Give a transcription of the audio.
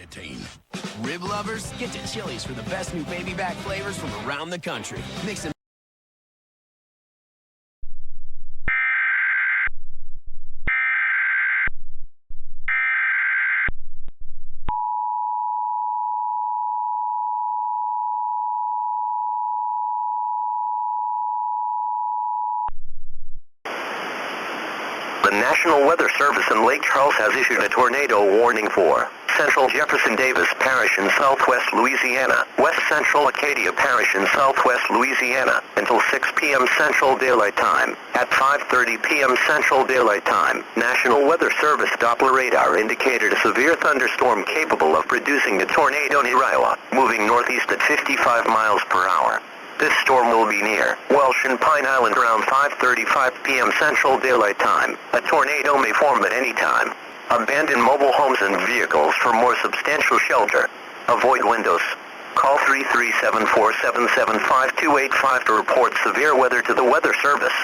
attain. Rib lovers, get to Chili's for the best new baby back flavors from around the country. Mix and The National Weather Service in Lake Charles has issued a tornado warning for Central Jefferson Davis Parish in southwest Louisiana, West Central Acadia Parish in southwest Louisiana, until 6 p.m. Central Daylight Time. At 5:30 p.m. Central Daylight Time, National Weather Service Doppler radar indicated a severe thunderstorm capable of producing a tornado near Iowa, moving northeast at 55 miles per hour. This storm will be near Welsh and Pine Island around 5:35 p.m. Central Daylight Time. A tornado may form at any time. Abandon mobile homes and vehicles for more substantial shelter. Avoid windows. Call 337-477-5285 to report severe weather to the Weather Service.